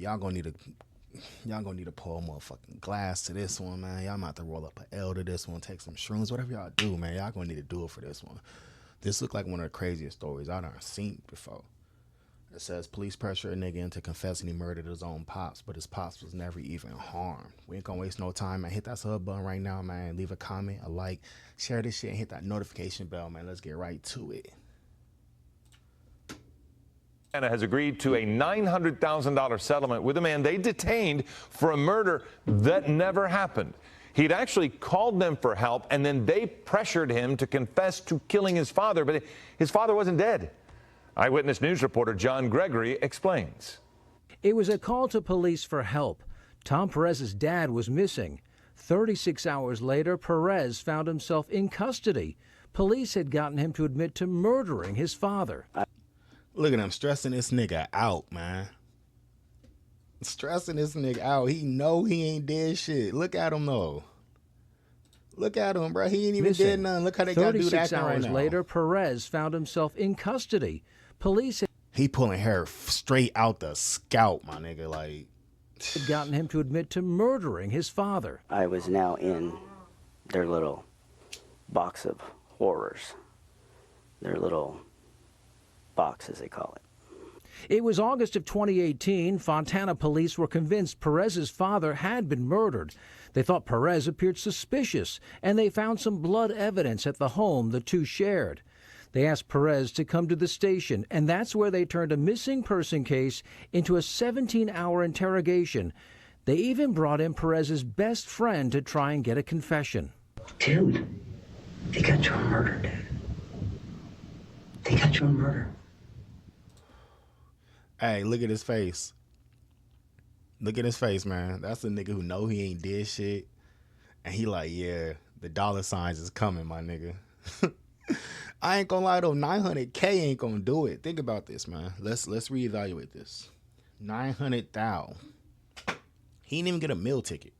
y'all gonna need to pour a motherfucking glass to this one, man. Y'all might have to roll up an L to this one, take some shrooms, whatever y'all do, man. Y'all gonna need to do it for this one. This look like one of the craziest stories I done seen before. It says police pressure a nigga into confessing he murdered his own pops, but his pops was never even harmed. We ain't gonna waste no time, man. Hit that sub button right now, man. Leave a comment, a like, share this shit, and hit that notification bell, man. Let's get right to it. Fontana has agreed to a $900,000 settlement with a man they detained for a murder that never happened. He'd actually called them for help, and then they pressured him to confess to killing his father, but his father wasn't dead. Eyewitness News reporter John Gregory explains. It was a call to police for help. Tom Perez's dad was missing. 36 hours later, Perez found himself in custody. Police had gotten him to admit to murdering his father. Look at him stressing this nigga out, man. Stressing this nigga out. He know he ain't did shit. Look at him, though. Look at him, bro. He ain't even did nothing. Look how they got to do that right now. 36 hours later, Perez found himself in custody. Police he pulling hair straight out the scalp, my nigga. Like, had gotten him to admit to murdering his father. I was now in their little box of horrors. Their little box, as they call it. It was August of 2018. Fontana police were convinced Perez's father had been murdered. They thought Perez appeared suspicious, and they found some blood evidence at the home the two shared. They asked Perez to come to the station, and that's where they turned a missing person case into a 17-hour interrogation. They even brought in Perez's best friend to try and get a confession. Dude, they got you on murder, dude. They got you on murder. Hey, look at his face. Look at his face, man. That's a nigga who know he ain't did shit. And he like, yeah, the dollar signs is coming, my nigga. I ain't gonna lie though, 900K ain't gonna do it. Think about this, man. Let's reevaluate this. 900,000. He didn't even get a meal ticket.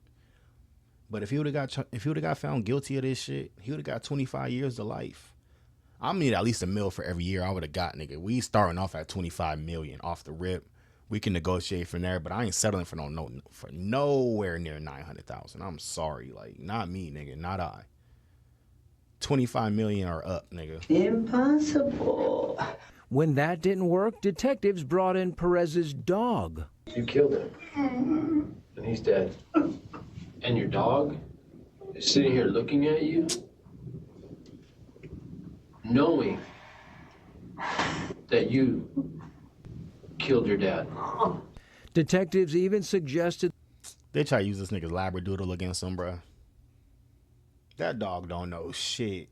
But if he would have got found guilty of this shit, he would have got 25 years to life. I need at least a mil for every year I would have got, nigga. We starting off at 25 million off the rip. We can negotiate from there, but I ain't settling for for nowhere near 900,000. I'm sorry, like not me, nigga, not I. 25 million or up, nigga. Impossible. When that didn't work, detectives brought in Perez's dog. You killed him, and he's dead. And your dog is sitting here looking at you, knowing that you killed your dad. Detectives even suggested they try to use this nigga's labradoodle against him, bruh. That dog don't know shit.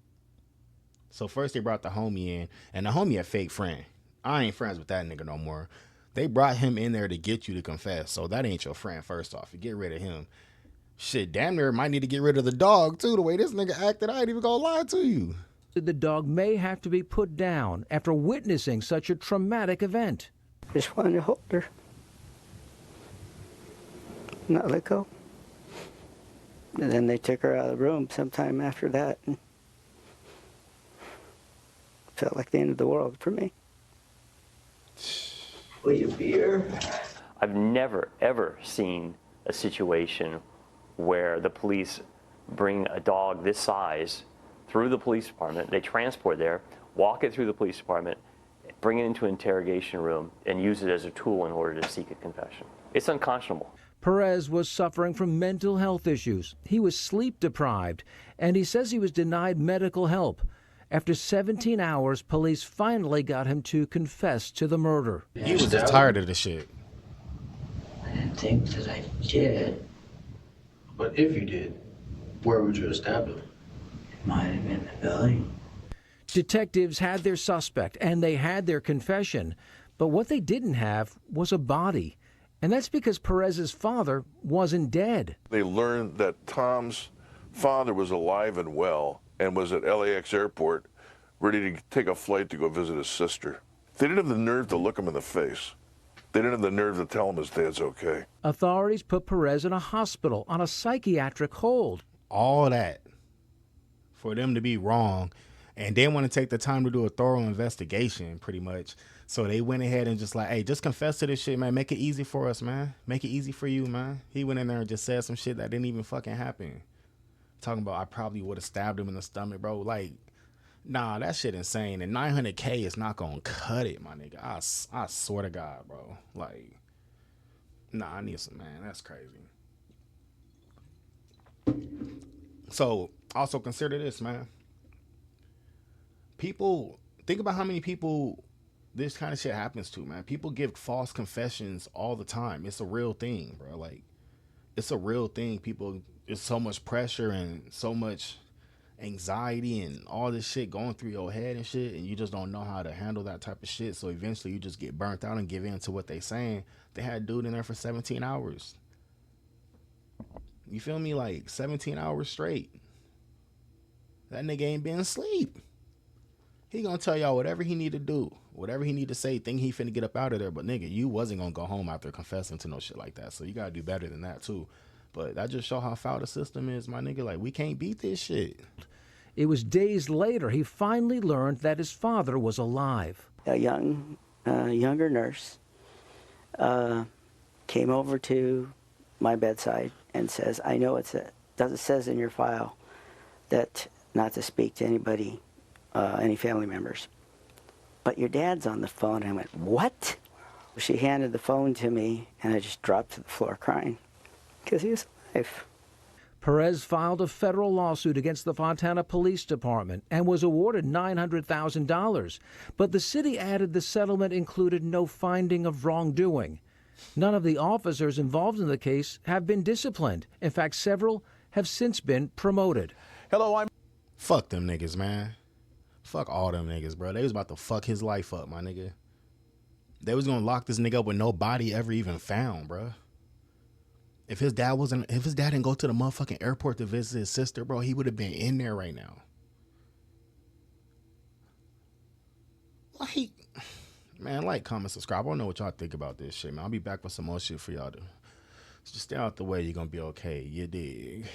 So first they brought the homie in, and the homie a fake friend. I ain't friends with that nigga no more. They brought him in there to get you to confess, so that ain't your friend first off. You get rid of him. Shit, damn near might need to get rid of the dog too. The way this nigga acted, I ain't even gonna lie to you. The dog may have to be put down after witnessing such a traumatic event. Just wanted to hold her, not let go. And then they took her out of the room sometime after that. And felt like the end of the world for me. Will you beer? I've never, ever seen a situation where the police bring a dog this size through the police department, they transport there, walk it through the police department, bring it into an interrogation room, and use it as a tool in order to seek a confession. It's unconscionable. Perez was suffering from mental health issues. He was sleep deprived, and he says he was denied medical help. After 17 hours, police finally got him to confess to the murder. He was just tired of the shit. I didn't think that I did. But if you did, where would you have stabbed him? It might have been the belly. Detectives had their suspect, and they had their confession. But what they didn't have was a body. And that's because Perez's father wasn't dead. They learned that Tom's father was alive and well and was at LAX airport ready to take a flight to go visit his sister. They didn't have the nerve to look him in the face. They didn't have the nerve to tell him his dad's okay. Authorities put Perez in a hospital on a psychiatric hold. All that for them to be wrong, and they want to take the time to do a thorough investigation, pretty much, So they went ahead and just like, hey, just confess to this shit, man. Make it easy for us, man. Make it easy for you, man. He went in there and just said some shit that didn't even fucking happen. Talking about I probably would have stabbed him in the stomach, bro. Like, nah, that shit insane. And $900K is not gonna cut it, my nigga. I swear to God, bro. Like, nah, I need some, man. That's crazy. So also consider this, man. People, think about how many people this kind of shit happens to, man. People give false confessions all the time. It's a real thing, bro. Like, it's a real thing. People, there's so much pressure and so much anxiety and all this shit going through your head and shit, and you just don't know how to handle that type of shit. So eventually you just get burnt out and give in to what they saying. They had a dude in there for 17 hours. You feel me? Like 17 hours straight. That nigga ain't been asleep. He gonna tell y'all whatever he need to do, whatever he need to say, think he finna get up out of there. But nigga, you wasn't gonna go home after confessing to no shit like that. So you gotta do better than that too. But that just show how foul the system is, my nigga. Like, we can't beat this shit. It was days later he finally learned that his father was alive. A younger nurse came over to my bedside and says, I know it says in your file that not to speak to anybody, any family members, but your dad's on the phone. And I went, what? She handed the phone to me, and I just dropped to the floor crying because he was alive. Perez filed a federal lawsuit against the Fontana Police Department and was awarded $900,000. But the city added the settlement included no finding of wrongdoing. None of the officers involved in the case have been disciplined. In fact, several have since been promoted. Hello, I'm... Fuck them niggas, man. Fuck all them niggas, bro. They was about to fuck his life up, my nigga. They was gonna lock this nigga up with no body ever even found, bro. If his dad didn't go to the motherfucking airport to visit his sister, bro, he would have been in there right now. Like, man, like, comment, subscribe. I don't know what y'all think about this shit, man. I'll be back with some more shit for y'all to just stay out the way. You're gonna be okay. You dig?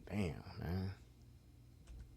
Damn, man.